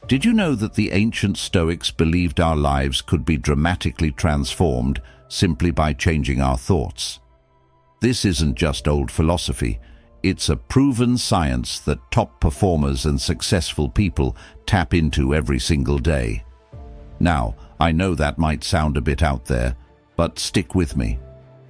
Did you know that the ancient Stoics believed our lives could be dramatically transformed simply by changing our thoughts? This isn't just old philosophy. It's a proven science that top performers and successful people tap into every single day. Now, I know that might sound a bit out there, but stick with me.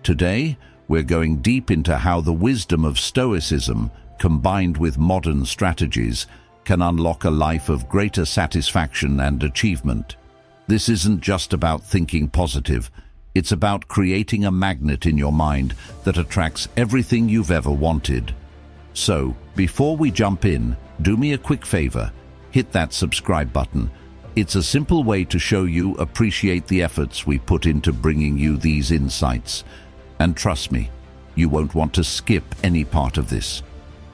Today, we're going deep into how the wisdom of Stoicism, combined with modern strategies, can unlock a life of greater satisfaction and achievement. This isn't just about thinking positive. It's about creating a magnet in your mind that attracts everything you've ever wanted. So, before we jump in, do me a quick favor. Hit that subscribe button. It's a simple way to show you appreciate the efforts we put into bringing you these insights. And trust me, you won't want to skip any part of this.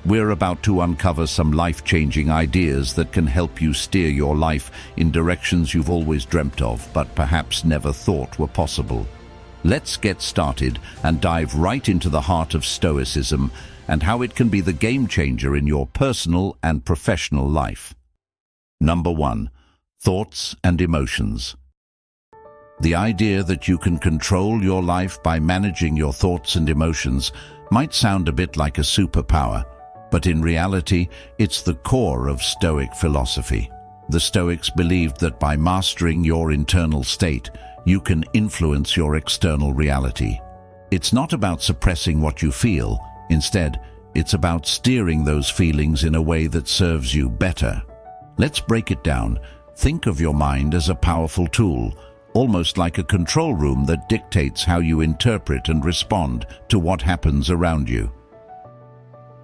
We're about to uncover some life-changing ideas that can help you steer your life in directions you've always dreamt of, but perhaps never thought were possible. Let's get started and dive right into the heart of Stoicism and how it can be the game changer in your personal and professional life. Number 1. Thoughts and emotions. The idea that you can control your life by managing your thoughts and emotions might sound a bit like a superpower, but in reality, it's the core of Stoic philosophy. The Stoics believed that by mastering your internal state, you can influence your external reality. It's not about suppressing what you feel. Instead, it's about steering those feelings in a way that serves you better. Let's break it down. Think of your mind as a powerful tool, almost like a control room that dictates how you interpret and respond to what happens around you.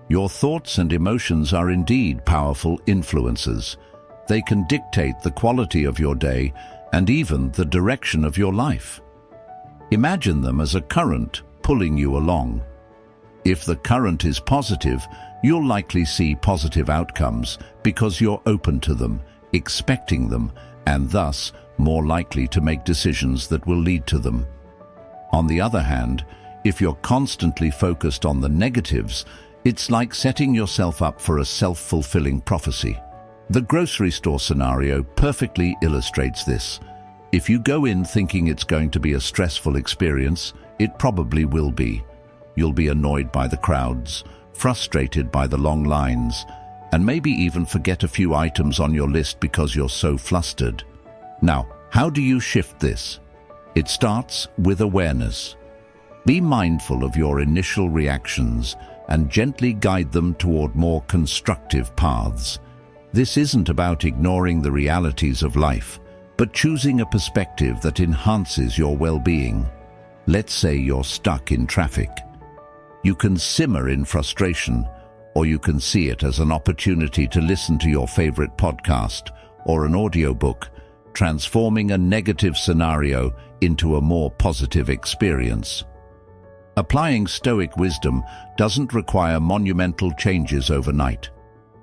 Your thoughts and emotions are indeed powerful influences. They can dictate the quality of your day and even the direction of your life. Imagine them as a current pulling you along. If the current is positive, you'll likely see positive outcomes because you're open to them, expecting them, and thus more likely to make decisions that will lead to them. On the other hand, if you're constantly focused on the negatives, it's like setting yourself up for a self-fulfilling prophecy. The grocery store scenario perfectly illustrates this. If you go in thinking it's going to be a stressful experience, it probably will be. You'll be annoyed by the crowds, frustrated by the long lines, and maybe even forget a few items on your list because you're so flustered. Now, how do you shift this? It starts with awareness. Be mindful of your initial reactions and gently guide them toward more constructive paths. This isn't about ignoring the realities of life, but choosing a perspective that enhances your well-being. Let's say you're stuck in traffic. You can simmer in frustration, or you can see it as an opportunity to listen to your favorite podcast or an audiobook, transforming a negative scenario into a more positive experience. Applying Stoic wisdom doesn't require monumental changes overnight.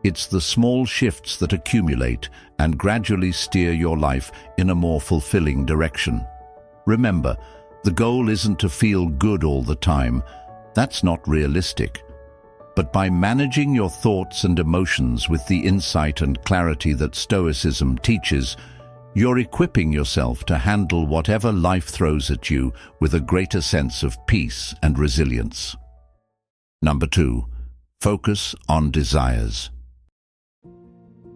It's the small shifts that accumulate and gradually steer your life in a more fulfilling direction. Remember, the goal isn't to feel good all the time. That's not realistic. But by managing your thoughts and emotions with the insight and clarity that Stoicism teaches, you're equipping yourself to handle whatever life throws at you with a greater sense of peace and resilience. Number 2. Focus on desires.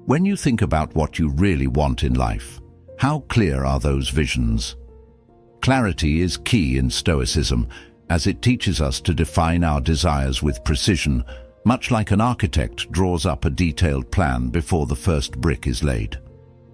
When you think about what you really want in life, how clear are those visions? Clarity is key in Stoicism, as it teaches us to define our desires with precision, much like an architect draws up a detailed plan before the first brick is laid.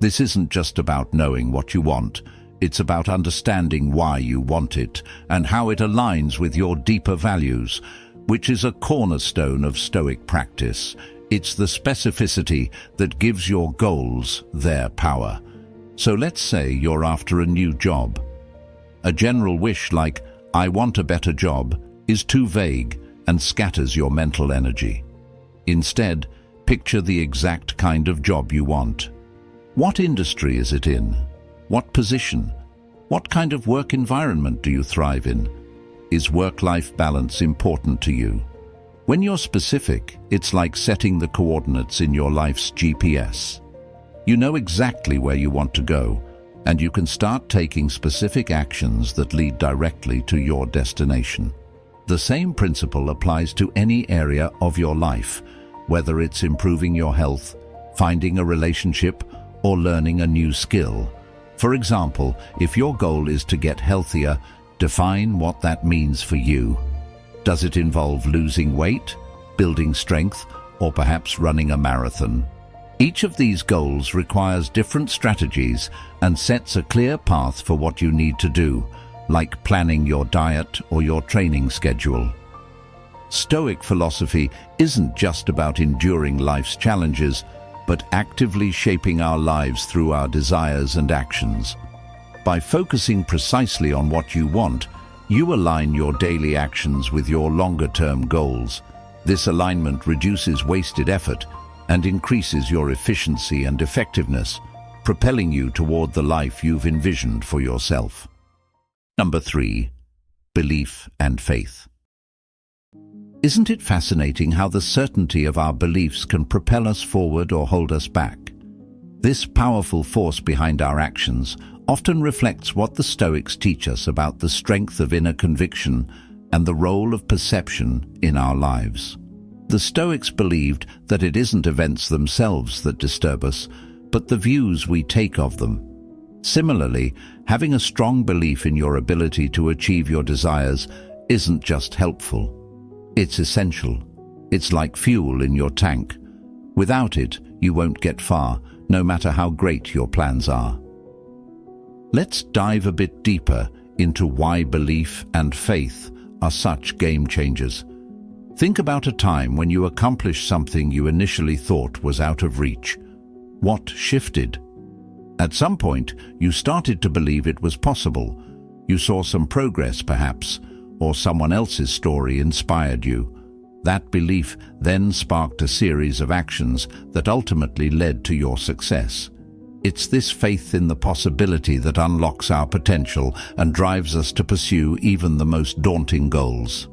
This isn't just about knowing what you want, it's about understanding why you want it and how it aligns with your deeper values, which is a cornerstone of Stoic practice. It's the specificity that gives your goals their power. So let's say you're after a new job. A general wish like, "I want a better job," is too vague and scatters your mental energy. Instead, picture the exact kind of job you want. What industry is it in? What position? What kind of work environment do you thrive in? Is work-life balance important to you? When you're specific, it's like setting the coordinates in your life's GPS. You know exactly where you want to go, and you can start taking specific actions that lead directly to your destination. The same principle applies to any area of your life, whether it's improving your health, finding a relationship, or learning a new skill. For example, if your goal is to get healthier, define what that means for you. Does it involve losing weight, building strength, or perhaps running a marathon? Each of these goals requires different strategies and sets a clear path for what you need to do, like planning your diet or your training schedule. Stoic philosophy isn't just about enduring life's challenges, but actively shaping our lives through our desires and actions. By focusing precisely on what you want, you align your daily actions with your longer-term goals. This alignment reduces wasted effort and increases your efficiency and effectiveness, propelling you toward the life you've envisioned for yourself. Number 3. Belief and faith. Isn't it fascinating how the certainty of our beliefs can propel us forward or hold us back? This powerful force behind our actions often reflects what the Stoics teach us about the strength of inner conviction and the role of perception in our lives. The Stoics believed that it isn't events themselves that disturb us, but the views we take of them. Similarly, having a strong belief in your ability to achieve your desires isn't just helpful. It's essential. It's like fuel in your tank. Without it, you won't get far, no matter how great your plans are. Let's dive a bit deeper into why belief and faith are such game changers. Think about a time when you accomplished something you initially thought was out of reach. What shifted? At some point, you started to believe it was possible. You saw some progress, perhaps, or someone else's story inspired you. That belief then sparked a series of actions that ultimately led to your success. It's this faith in the possibility that unlocks our potential and drives us to pursue even the most daunting goals.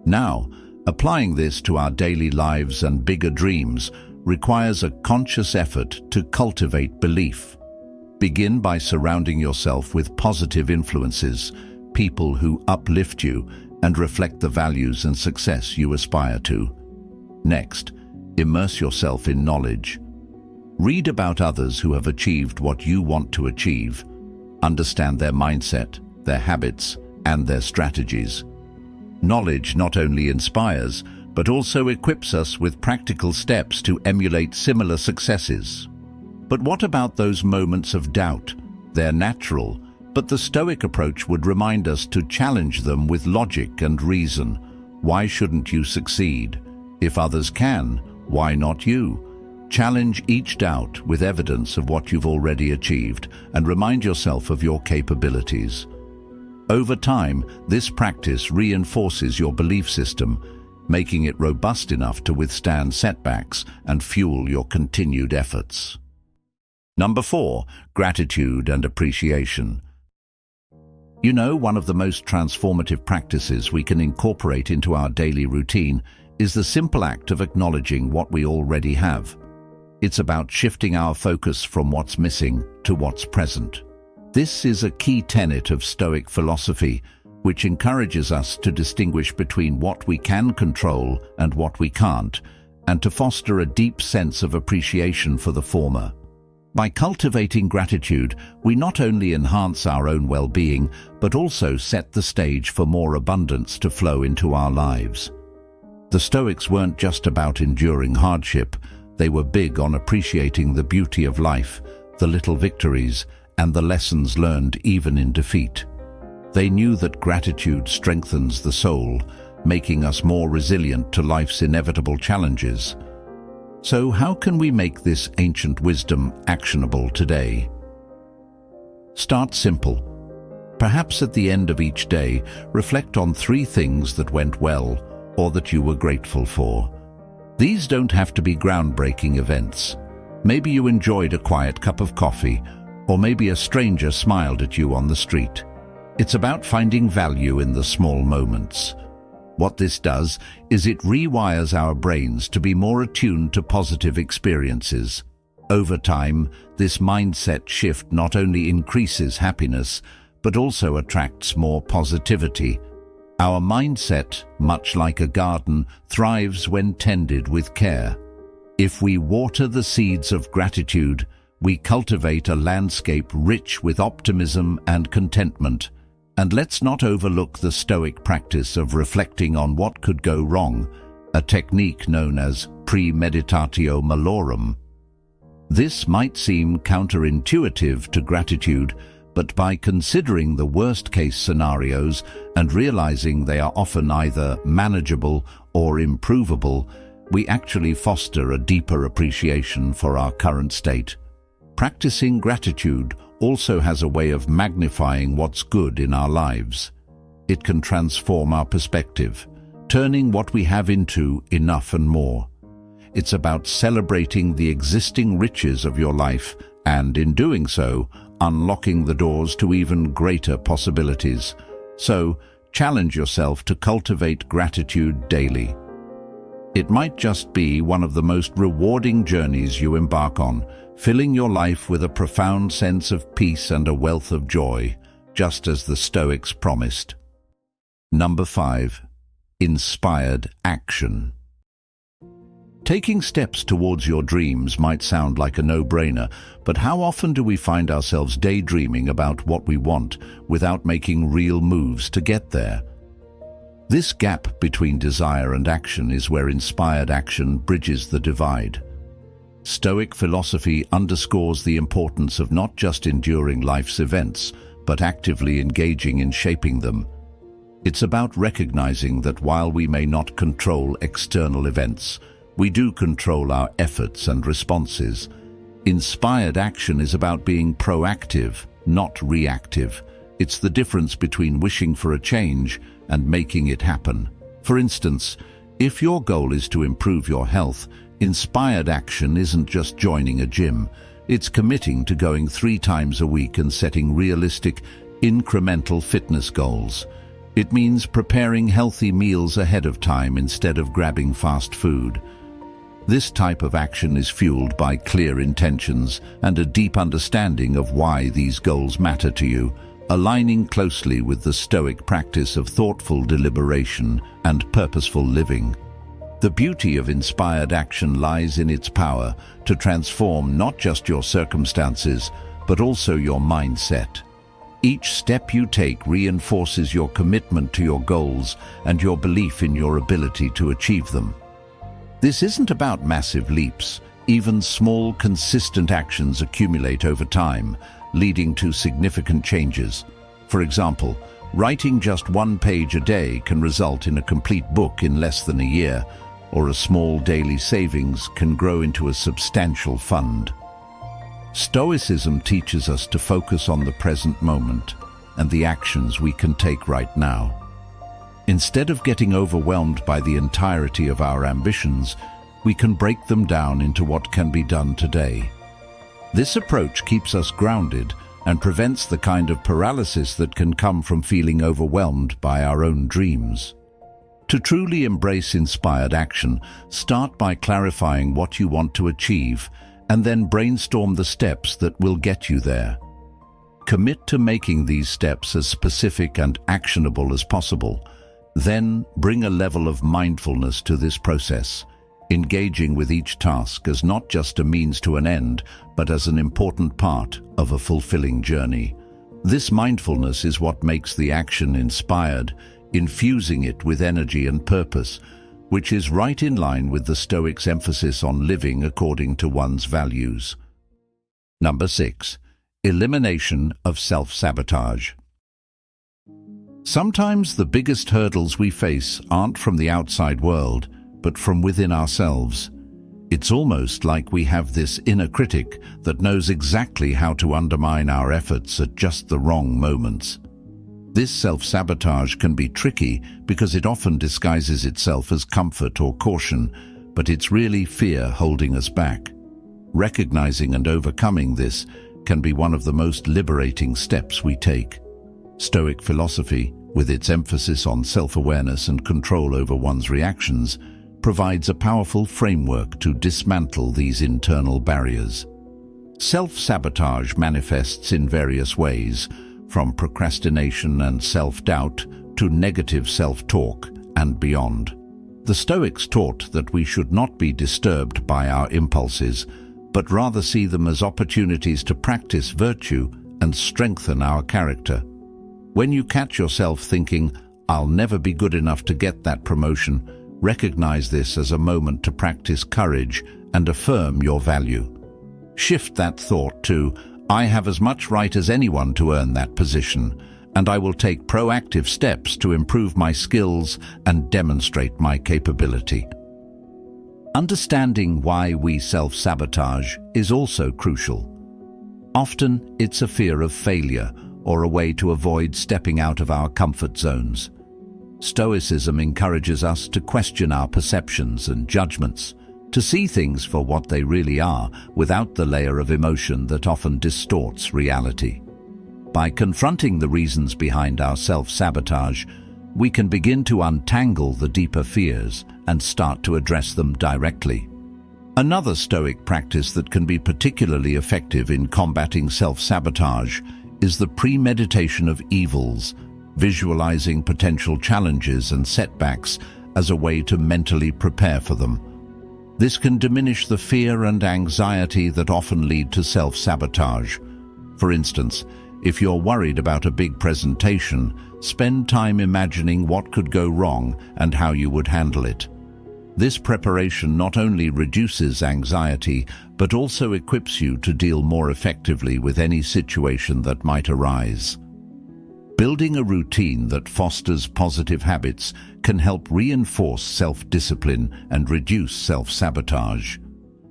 Now, applying this to our daily lives and bigger dreams requires a conscious effort to cultivate belief. Begin by surrounding yourself with positive influences, people who uplift you and reflect the values and success you aspire to. Next, immerse yourself in knowledge. Read about others who have achieved what you want to achieve. Understand their mindset, their habits, and their strategies. Knowledge not only inspires, but also equips us with practical steps to emulate similar successes. But what about those moments of doubt? They're natural, but the Stoic approach would remind us to challenge them with logic and reason. Why shouldn't you succeed? If others can, why not you? Challenge each doubt with evidence of what you've already achieved and remind yourself of your capabilities. Over time, this practice reinforces your belief system, making it robust enough to withstand setbacks and fuel your continued efforts. Number 4, gratitude and appreciation. You know, one of the most transformative practices we can incorporate into our daily routine is the simple act of acknowledging what we already have. It's about shifting our focus from what's missing to what's present. This is a key tenet of Stoic philosophy, which encourages us to distinguish between what we can control and what we can't, and to foster a deep sense of appreciation for the former. By cultivating gratitude, we not only enhance our own well-being, but also set the stage for more abundance to flow into our lives. The Stoics weren't just about enduring hardship. They were big on appreciating the beauty of life, the little victories, and the lessons learned even in defeat. They knew that gratitude strengthens the soul, making us more resilient to life's inevitable challenges. So how can we make this ancient wisdom actionable today? Start simple. Perhaps at the end of each day, reflect on 3 things that went well or that you were grateful for. These don't have to be groundbreaking events. Maybe you enjoyed a quiet cup of coffee, or maybe a stranger smiled at you on the street. It's about finding value in the small moments. What this does is it rewires our brains to be more attuned to positive experiences. Over time, this mindset shift not only increases happiness, but also attracts more positivity. Our mindset, much like a garden, thrives when tended with care. If we water the seeds of gratitude, we cultivate a landscape rich with optimism and contentment. And let's not overlook the Stoic practice of reflecting on what could go wrong, a technique known as premeditatio malorum. This might seem counterintuitive to gratitude, but by considering the worst-case scenarios and realizing they are often either manageable or improvable, we actually foster a deeper appreciation for our current state. Practicing gratitude also has a way of magnifying what's good in our lives. It can transform our perspective, turning what we have into enough and more. It's about celebrating the existing riches of your life and, in doing so, unlocking the doors to even greater possibilities. So, challenge yourself to cultivate gratitude daily. It might just be one of the most rewarding journeys you embark on, filling your life with a profound sense of peace and a wealth of joy, just as the Stoics promised. Number 5. Inspired action. Taking steps towards your dreams might sound like a no-brainer, but how often do we find ourselves daydreaming about what we want without making real moves to get there? This gap between desire and action is where inspired action bridges the divide. Stoic philosophy underscores the importance of not just enduring life's events, but actively engaging in shaping them. It's about recognizing that while we may not control external events, we do control our efforts and responses. Inspired action is about being proactive, not reactive. It's the difference between wishing for a change and making it happen. For instance, if your goal is to improve your health, inspired action isn't just joining a gym. It's committing to going 3 times a week and setting realistic, incremental fitness goals. It means preparing healthy meals ahead of time instead of grabbing fast food. This type of action is fueled by clear intentions and a deep understanding of why these goals matter to you, aligning closely with the Stoic practice of thoughtful deliberation and purposeful living. The beauty of inspired action lies in its power to transform not just your circumstances, but also your mindset. Each step you take reinforces your commitment to your goals and your belief in your ability to achieve them. This isn't about massive leaps. Even small, consistent actions accumulate over time, leading to significant changes. For example, writing just 1 page a day can result in a complete book in less than a year, or a small daily savings can grow into a substantial fund. Stoicism teaches us to focus on the present moment and the actions we can take right now. Instead of getting overwhelmed by the entirety of our ambitions, we can break them down into what can be done today. This approach keeps us grounded and prevents the kind of paralysis that can come from feeling overwhelmed by our own dreams. To truly embrace inspired action, start by clarifying what you want to achieve and then brainstorm the steps that will get you there. Commit to making these steps as specific and actionable as possible. Then bring a level of mindfulness to this process, engaging with each task as not just a means to an end, but as an important part of a fulfilling journey. This mindfulness is what makes the action inspired, infusing it with energy and purpose, which is right in line with the Stoics' emphasis on living according to one's values. Number 6. Elimination of self-sabotage. Sometimes the biggest hurdles we face aren't from the outside world, but from within ourselves. It's almost like we have this inner critic that knows exactly how to undermine our efforts at just the wrong moments. This self-sabotage can be tricky because it often disguises itself as comfort or caution, but it's really fear holding us back. Recognizing and overcoming this can be one of the most liberating steps we take. Stoic philosophy, with its emphasis on self-awareness and control over one's reactions, provides a powerful framework to dismantle these internal barriers. Self-sabotage manifests in various ways, from procrastination and self-doubt to negative self-talk and beyond. The Stoics taught that we should not be disturbed by our impulses, but rather see them as opportunities to practice virtue and strengthen our character. When you catch yourself thinking, "I'll never be good enough to get that promotion," recognize this as a moment to practice courage and affirm your value. Shift that thought to, "I have as much right as anyone to earn that position, and I will take proactive steps to improve my skills and demonstrate my capability." Understanding why we self-sabotage is also crucial. Often, it's a fear of failure or a way to avoid stepping out of our comfort zones. Stoicism encourages us to question our perceptions and judgments, to see things for what they really are without the layer of emotion that often distorts reality. By confronting the reasons behind our self-sabotage, we can begin to untangle the deeper fears and start to address them directly. Another Stoic practice that can be particularly effective in combating self-sabotage is the premeditation of evils, visualizing potential challenges and setbacks as a way to mentally prepare for them. This can diminish the fear and anxiety that often lead to self-sabotage. For instance, if you're worried about a big presentation, spend time imagining what could go wrong and how you would handle it. This preparation not only reduces anxiety, but also equips you to deal more effectively with any situation that might arise. Building a routine that fosters positive habits can help reinforce self-discipline and reduce self-sabotage.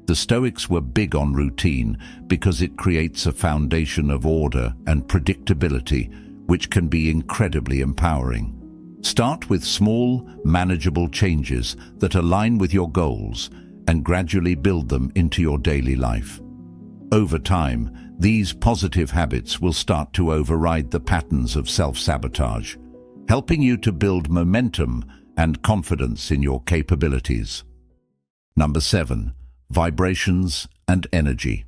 The Stoics were big on routine because it creates a foundation of order and predictability, which can be incredibly empowering. Start with small, manageable changes that align with your goals and gradually build them into your daily life. Over time, these positive habits will start to override the patterns of self-sabotage, helping you to build momentum and confidence in your capabilities. Number 7. Vibrations and energy.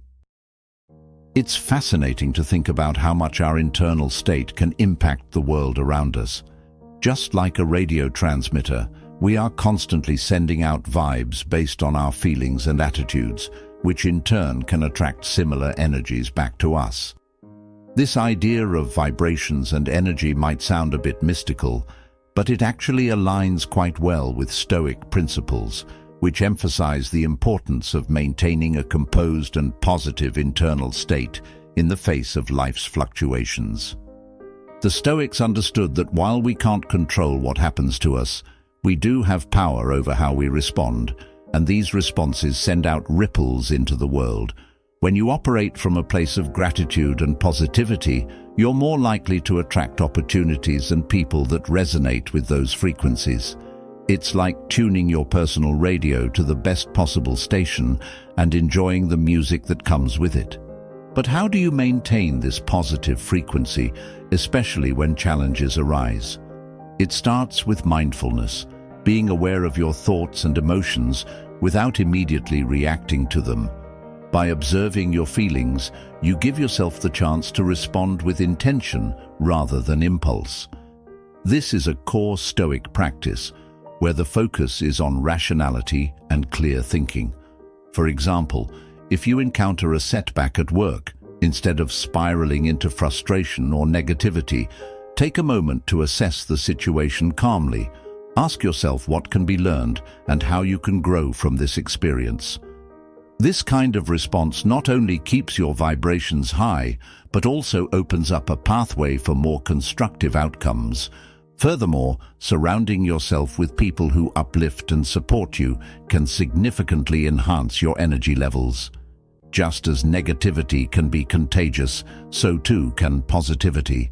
It's fascinating to think about how much our internal state can impact the world around us. Just like a radio transmitter, we are constantly sending out vibes based on our feelings and attitudes, which in turn can attract similar energies back to us. This idea of vibrations and energy might sound a bit mystical, but it actually aligns quite well with Stoic principles, which emphasize the importance of maintaining a composed and positive internal state in the face of life's fluctuations. The Stoics understood that while we can't control what happens to us, we do have power over how we respond, and these responses send out ripples into the world. When you operate from a place of gratitude and positivity, you're more likely to attract opportunities and people that resonate with those frequencies. It's like tuning your personal radio to the best possible station and enjoying the music that comes with it. But how do you maintain this positive frequency, especially when challenges arise? It starts with mindfulness, being aware of your thoughts and emotions without immediately reacting to them. By observing your feelings, you give yourself the chance to respond with intention rather than impulse. This is a core Stoic practice, where the focus is on rationality and clear thinking. For example, if you encounter a setback at work, instead of spiraling into frustration or negativity, take a moment to assess the situation calmly. Ask yourself what can be learned and how you can grow from this experience. This kind of response not only keeps your vibrations high, but also opens up a pathway for more constructive outcomes. Furthermore, surrounding yourself with people who uplift and support you can significantly enhance your energy levels. Just as negativity can be contagious, so too can positivity.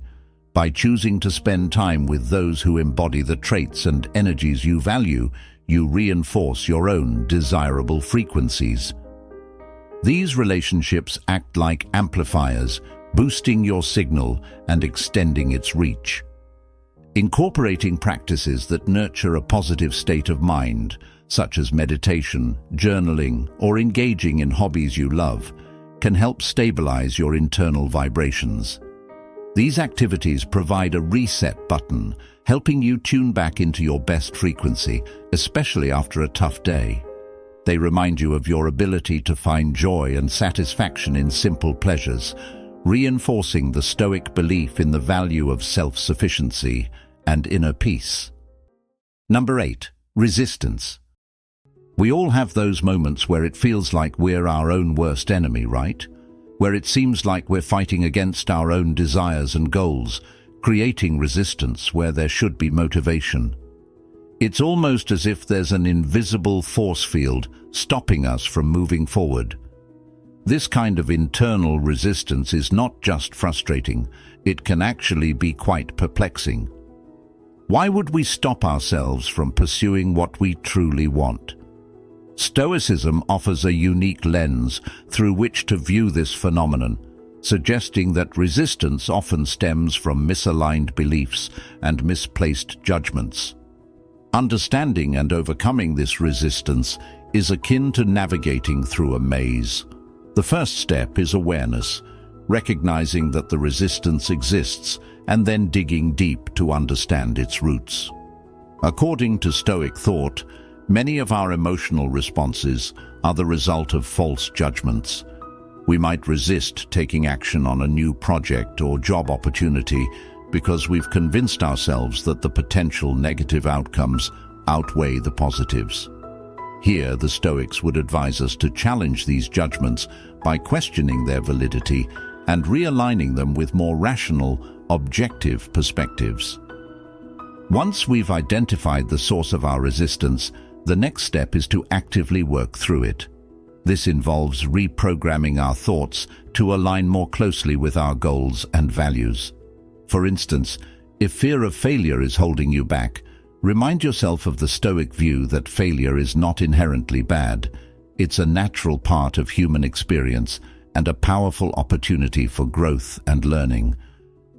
By choosing to spend time with those who embody the traits and energies you value, you reinforce your own desirable frequencies. These relationships act like amplifiers, boosting your signal and extending its reach. Incorporating practices that nurture a positive state of mind, such as meditation, journaling, or engaging in hobbies you love, can help stabilize your internal vibrations. These activities provide a reset button, helping you tune back into your best frequency, especially after a tough day. They remind you of your ability to find joy and satisfaction in simple pleasures, reinforcing the Stoic belief in the value of self-sufficiency and inner peace. Number 8. Resistance. We all have those moments where it feels like we're our own worst enemy, right? Where it seems like we're fighting against our own desires and goals, creating resistance where there should be motivation. It's almost as if there's an invisible force field stopping us from moving forward. This kind of internal resistance is not just frustrating, it can actually be quite perplexing. Why would we stop ourselves from pursuing what we truly want? Stoicism offers a unique lens through which to view this phenomenon, suggesting that resistance often stems from misaligned beliefs and misplaced judgments. Understanding and overcoming this resistance is akin to navigating through a maze. The first step is awareness, recognizing that the resistance exists and then digging deep to understand its roots. According to Stoic thought, many of our emotional responses are the result of false judgments. We might resist taking action on a new project or job opportunity because we've convinced ourselves that the potential negative outcomes outweigh the positives. Here, the Stoics would advise us to challenge these judgments by questioning their validity and realigning them with more rational, objective perspectives. Once we've identified the source of our resistance, the next step is to actively work through it. This involves reprogramming our thoughts to align more closely with our goals and values. For instance, if fear of failure is holding you back, remind yourself of the Stoic view that failure is not inherently bad. It's a natural part of human experience and a powerful opportunity for growth and learning.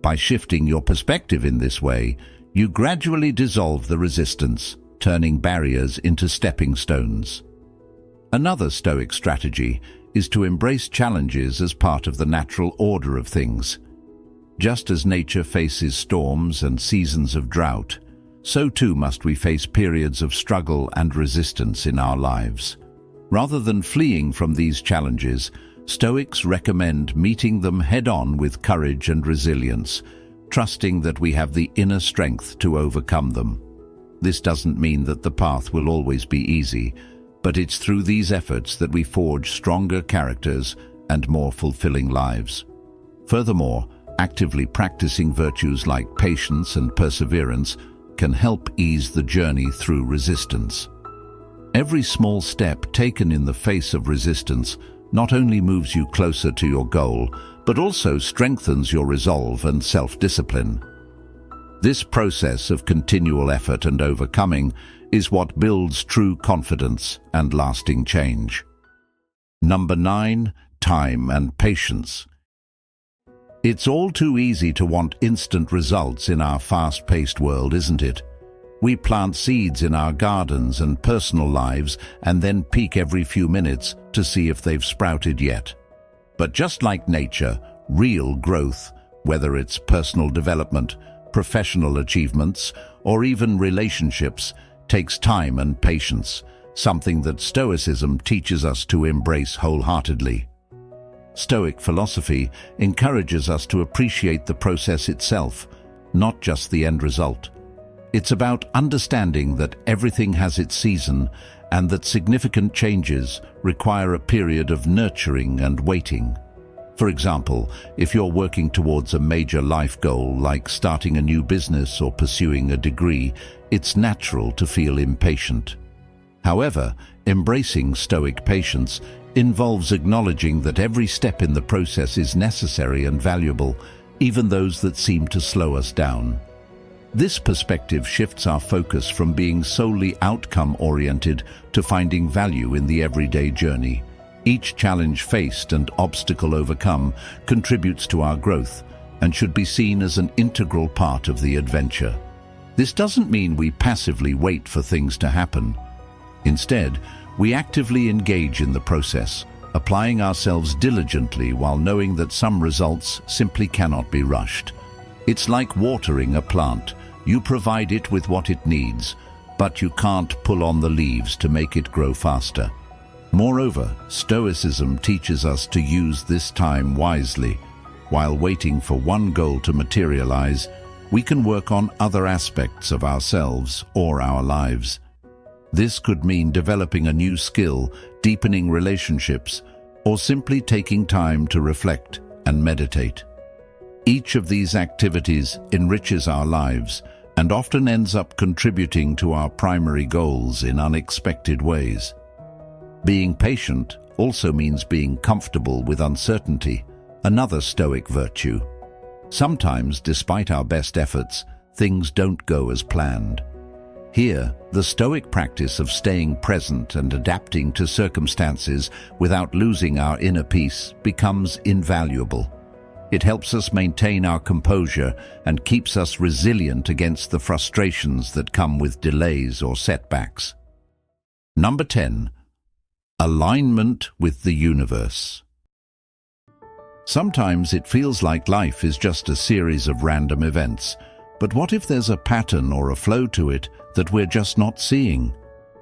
By shifting your perspective in this way, you gradually dissolve the resistance, turning barriers into stepping stones. Another Stoic strategy is to embrace challenges as part of the natural order of things. Just as nature faces storms and seasons of drought, so too must we face periods of struggle and resistance in our lives. Rather than fleeing from these challenges, Stoics recommend meeting them head-on with courage and resilience, trusting that we have the inner strength to overcome them. This doesn't mean that the path will always be easy, but it's through these efforts that we forge stronger characters and more fulfilling lives. Furthermore, actively practicing virtues like patience and perseverance can help ease the journey through resistance. Every small step taken in the face of resistance not only moves you closer to your goal, but also strengthens your resolve and self-discipline. This process of continual effort and overcoming is what builds true confidence and lasting change. Number 9. Time and patience. It's all too easy to want instant results in our fast-paced world, isn't it? We plant seeds in our gardens and personal lives and then peek every few minutes to see if they've sprouted yet. But just like nature, real growth, whether it's personal development, professional achievements, or even relationships, takes time and patience, something that Stoicism teaches us to embrace wholeheartedly. Stoic philosophy encourages us to appreciate the process itself, not just the end result. It's about understanding that everything has its season and that significant changes require a period of nurturing and waiting. For example, if you're working towards a major life goal like starting a new business or pursuing a degree, it's natural to feel impatient. However, embracing Stoic patience involves acknowledging that every step in the process is necessary and valuable, even those that seem to slow us down. This perspective shifts our focus from being solely outcome-oriented to finding value in the everyday journey. Each challenge faced and obstacle overcome contributes to our growth and should be seen as an integral part of the adventure. This doesn't mean we passively wait for things to happen. Instead, we actively engage in the process, applying ourselves diligently while knowing that some results simply cannot be rushed. It's like watering a plant. You provide it with what it needs, but you can't pull on the leaves to make it grow faster. Moreover, Stoicism teaches us to use this time wisely. While waiting for one goal to materialize, we can work on other aspects of ourselves or our lives. This could mean developing a new skill, deepening relationships, or simply taking time to reflect and meditate. Each of these activities enriches our lives and often ends up contributing to our primary goals in unexpected ways. Being patient also means being comfortable with uncertainty, another Stoic virtue. Sometimes, despite our best efforts, things don't go as planned. Here, the Stoic practice of staying present and adapting to circumstances without losing our inner peace becomes invaluable. It helps us maintain our composure and keeps us resilient against the frustrations that come with delays or setbacks. Number 10. Alignment with the universe. Sometimes it feels like life is just a series of random events, but what if there's a pattern or a flow to it that we're just not seeing?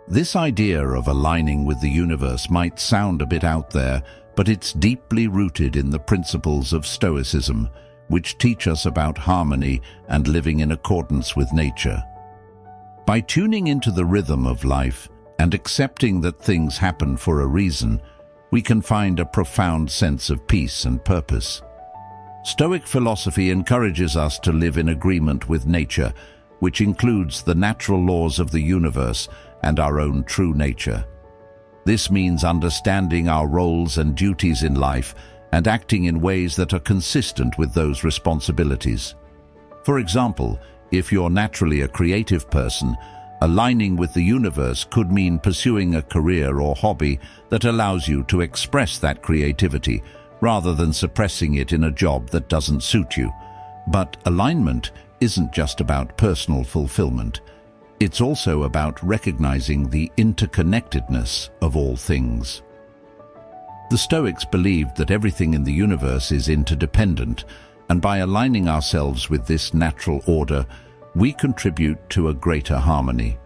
This idea of aligning with the universe might sound a bit out there, but it's deeply rooted in the principles of Stoicism, which teach us about harmony and living in accordance with nature. By tuning into the rhythm of life and accepting that things happen for a reason, we can find a profound sense of peace and purpose. Stoic philosophy encourages us to live in agreement with nature, which includes the natural laws of the universe and our own true nature. This means understanding our roles and duties in life and acting in ways that are consistent with those responsibilities. For example, if you're naturally a creative person, aligning with the universe could mean pursuing a career or hobby that allows you to express that creativity rather than suppressing it in a job that doesn't suit you. But alignment isn't just about personal fulfillment. It's also about recognizing the interconnectedness of all things. The Stoics believed that everything in the universe is interdependent, and by aligning ourselves with this natural order, we contribute to a greater harmony.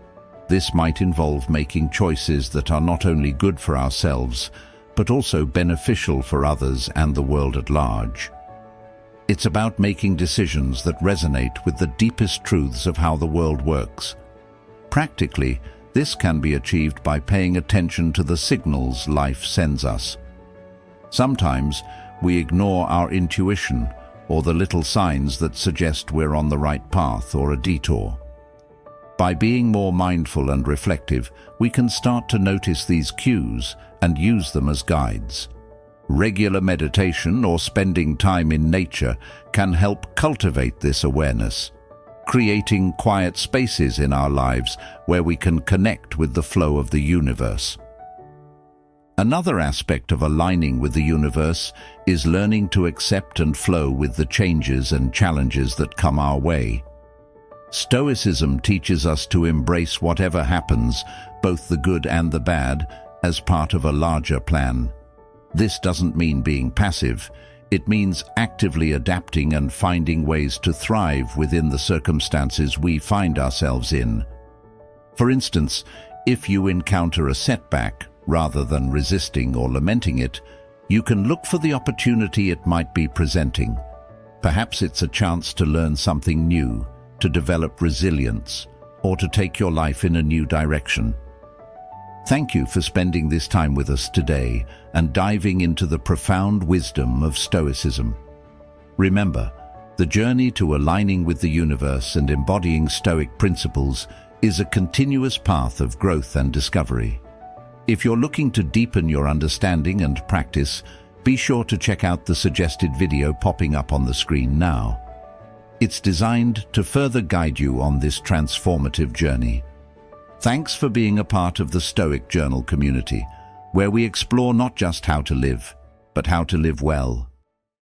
This might involve making choices that are not only good for ourselves, but also beneficial for others and the world at large. It's about making decisions that resonate with the deepest truths of how the world works. Practically, this can be achieved by paying attention to the signals life sends us. Sometimes we ignore our intuition or the little signs that suggest we're on the right path or a detour. By being more mindful and reflective, we can start to notice these cues and use them as guides. Regular meditation or spending time in nature can help cultivate this awareness, creating quiet spaces in our lives where we can connect with the flow of the universe. Another aspect of aligning with the universe is learning to accept and flow with the changes and challenges that come our way. Stoicism teaches us to embrace whatever happens, both the good and the bad, as part of a larger plan. This doesn't mean being passive. It means actively adapting and finding ways to thrive within the circumstances we find ourselves in. For instance, if you encounter a setback, rather than resisting or lamenting it, you can look for the opportunity it might be presenting. Perhaps it's a chance to learn something new, to develop resilience, or to take your life in a new direction. Thank you for spending this time with us today and diving into the profound wisdom of Stoicism. Remember, the journey to aligning with the universe and embodying Stoic principles is a continuous path of growth and discovery. If you're looking to deepen your understanding and practice, be sure to check out the suggested video popping up on the screen now. It's designed to further guide you on this transformative journey. Thanks for being a part of the Stoic Journal community, where we explore not just how to live, but how to live well.